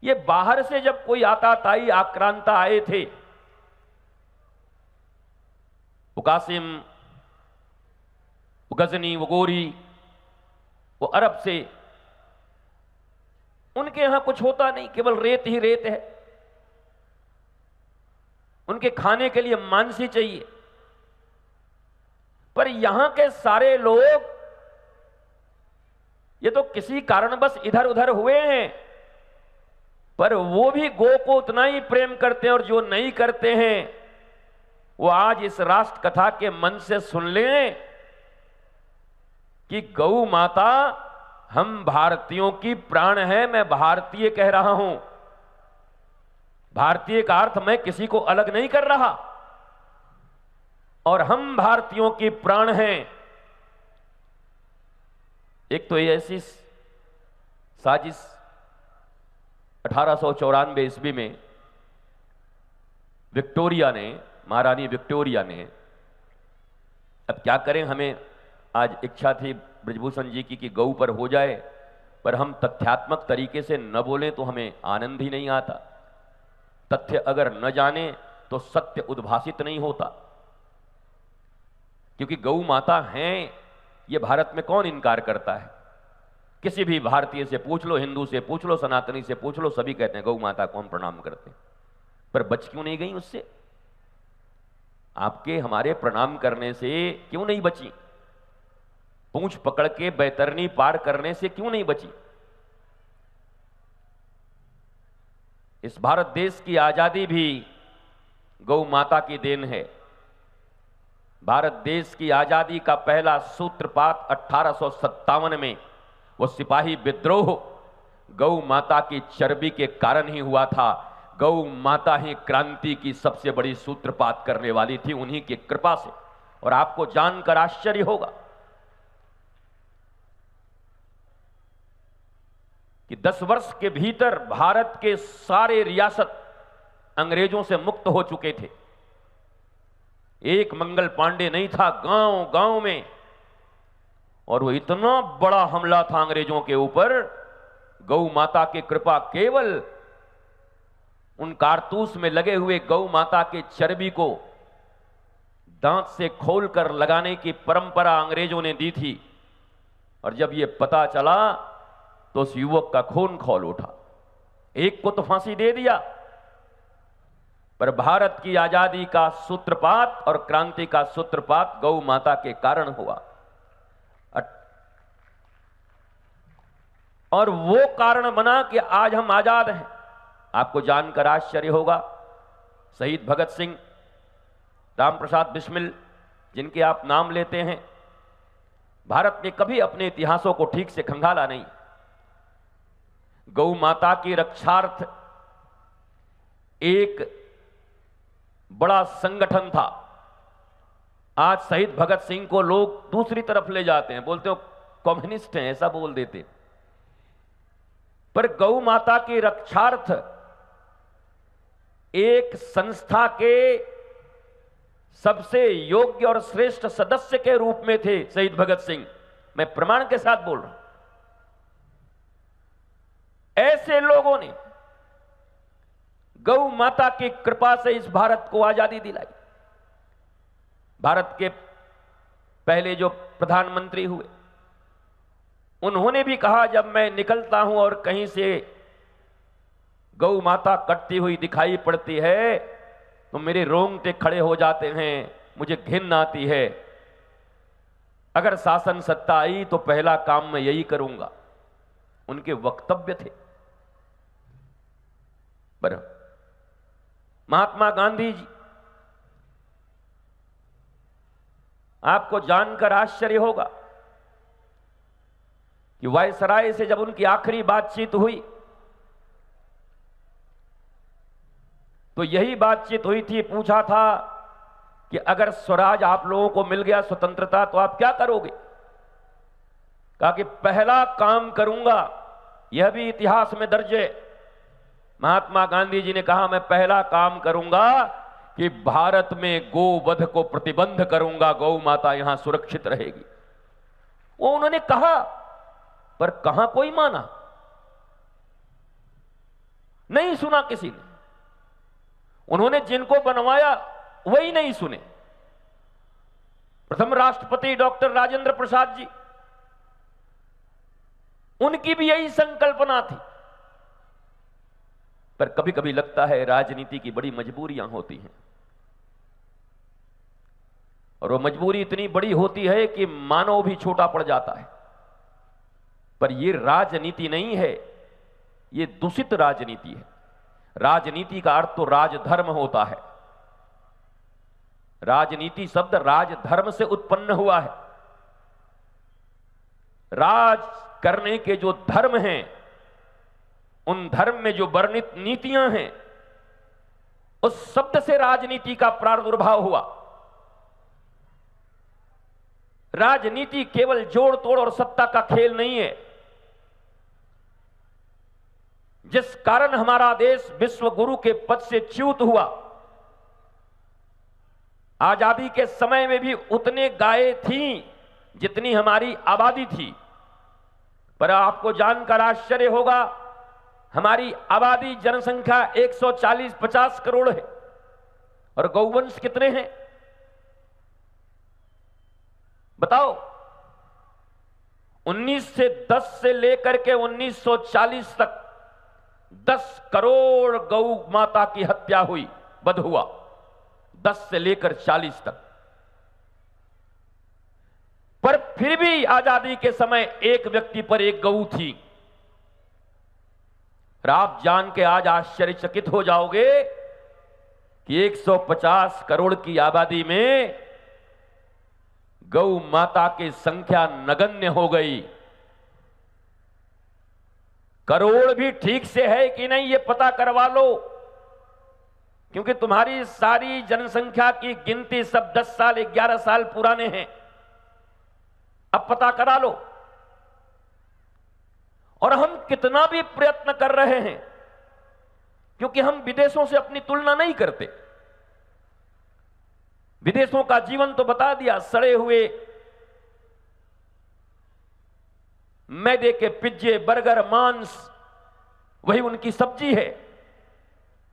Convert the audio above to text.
ये बाहर से जब कोई आताताई आक्रांता आए थे, वो कासिम, वो गजनी, वो गोरी, वो अरब से, उनके यहां कुछ होता नहीं, केवल रेत ही रेत है। उनके खाने के लिए मांसी चाहिए। पर यहां के सारे लोग ये तो किसी कारणवश इधर उधर हुए हैं, पर वो भी गौ को उतना ही प्रेम करते हैं, और जो नहीं करते हैं वो आज इस राष्ट्र कथा के मन से सुन लें कि गौ माता हम भारतीयों की प्राण है। मैं भारतीय कह रहा हूं, भारतीय का अर्थ मैं किसी को अलग नहीं कर रहा, और हम भारतीयों की प्राण हैं। एक तो ये ऐसी साजिश 1894 ईस्वी में विक्टोरिया ने, महारानी विक्टोरिया ने, अब क्या करें, हमें आज इच्छा थी ब्रजभूषण जी की कि गौ पर हो जाए, पर हम तथ्यात्मक तरीके से न बोलें तो हमें आनंद ही नहीं आता। तथ्य अगर न जाने तो सत्य उद्भासित नहीं होता, क्योंकि गौ माता हैं ये भारत में कौन इनकार करता है। किसी भी भारतीय से पूछ लो, हिंदू से पूछ लो, सनातनी से पूछ लो, सभी कहते हैं गौ माता को हम प्रणाम करते हैं। पर बच क्यों नहीं गई उससे? आपके हमारे प्रणाम करने से क्यों नहीं बची? पूंछ पकड़ के बैतरनी पार करने से क्यों नहीं बची? इस भारत देश की आजादी भी गौ माता की देन है। भारत देश की आजादी का पहला सूत्रपात 1857 में वो सिपाही विद्रोह गौ माता की चर्बी के कारण ही हुआ था। गौ माता ही क्रांति की सबसे बड़ी सूत्रपात करने वाली थी, उन्हीं की कृपा से। और आपको जानकर आश्चर्य होगा कि 10 वर्ष के भीतर भारत के सारे रियासत अंग्रेजों से मुक्त हो चुके थे। एक मंगल पांडे नहीं था गांव गांव में, और वो इतना बड़ा हमला था अंग्रेजों के ऊपर। गौ माता की कृपा, केवल उन कारतूस में लगे हुए गौ माता के चर्बी को दांत से खोलकर लगाने की परंपरा अंग्रेजों ने दी थी। और जब ये पता चला तो उस युवक का खून खौल उठा। एक को तो फांसी दे दिया, पर भारत की आजादी का सूत्रपात और क्रांति का सूत्रपात गौ माता के कारण हुआ। और वो कारण बना कि आज हम आजाद हैं। आपको जानकर आश्चर्य होगा, शहीद भगत सिंह, राम प्रसाद बिस्मिल, जिनके आप नाम लेते हैं, भारत ने कभी अपने इतिहासों को ठीक से खंगाला नहीं। गौ माता की रक्षार्थ एक बड़ा संगठन था। आज शहीद भगत सिंह को लोग दूसरी तरफ ले जाते हैं, बोलते हो कम्युनिस्ट हैं, ऐसा बोल देते। पर गौ माता की रक्षार्थ एक संस्था के सबसे योग्य और श्रेष्ठ सदस्य के रूप में थे शहीद भगत सिंह। मैं प्रमाण के साथ बोल रहा हूं। ऐसे लोगों ने गौ माता की कृपा से इस भारत को आजादी दिलाई। भारत के पहले जो प्रधानमंत्री हुए, उन्होंने भी कहा, जब मैं निकलता हूं और कहीं से गौ माता कटती हुई दिखाई पड़ती है तो मेरे रोंगटे खड़े हो जाते हैं, मुझे घिन आती है। अगर शासन सत्ता आई तो पहला काम मैं यही करूंगा। उनके वक्तव्य थे। पर महात्मा गांधी जी, आपको जानकर आश्चर्य होगा कि वायसराय से जब उनकी आखिरी बातचीत हुई तो यही बातचीत हुई थी। पूछा था कि अगर स्वराज आप लोगों को मिल गया, स्वतंत्रता, तो आप क्या करोगे? कहा कि पहला काम करूंगा, यह भी इतिहास में दर्ज है, महात्मा गांधी जी ने कहा मैं पहला काम करूंगा कि भारत में गोवध को प्रतिबंध करूंगा, गौ माता यहां सुरक्षित रहेगी। वो उन्होंने कहा, पर कहां कोई माना। नहीं सुना किसी ने। उन्होंने जिनको बनवाया वही नहीं सुने। प्रथम राष्ट्रपति डॉक्टर राजेंद्र प्रसाद जी, उनकी भी यही संकल्पना थी। पर कभी कभी लगता है राजनीति की बड़ी मजबूरियां होती हैं, और वो मजबूरी इतनी बड़ी होती है कि मानव भी छोटा पड़ जाता है। पर ये राजनीति नहीं है, ये दूषित राजनीति है। राजनीति का अर्थ तो राजधर्म होता है। राजनीति शब्द राजधर्म से उत्पन्न हुआ है। राज करने के जो धर्म हैं, उन धर्म में जो वर्णित नीतियां हैं, उस शब्द से राजनीति का प्रादुर्भाव हुआ। राजनीति केवल जोड़ तोड़ और सत्ता का खेल नहीं है। जिस कारण हमारा देश विश्व गुरु के पद से च्युत हुआ, आजादी के समय में भी उतने गायें थीं जितनी हमारी आबादी थी। पर आपको जानकर आश्चर्य होगा, हमारी आबादी जनसंख्या 140-50 करोड़ है, और गौवंश कितने हैं बताओ? 1910 से लेकर के 1940 तक 10 करोड़ गौ माता की हत्या हुई, वध हुआ, 10 से लेकर 40 तक। पर फिर भी आजादी के समय एक व्यक्ति पर एक गऊ थी। और आप जान के आज आश्चर्यचकित हो जाओगे कि 150 करोड़ की आबादी में गौ माता की संख्या नगण्य हो गई। करोड़ भी ठीक से है कि नहीं ये पता करवा लो, क्योंकि तुम्हारी सारी जनसंख्या की गिनती सब 10 साल 11 साल पुराने हैं। अब पता करा लो। और हम कितना भी प्रयत्न कर रहे हैं, क्योंकि हम विदेशों से अपनी तुलना नहीं करते। विदेशों का जीवन तो बता दिया, सड़े हुए मैदे के पिज्जे, बर्गर, मांस, वही उनकी सब्जी है।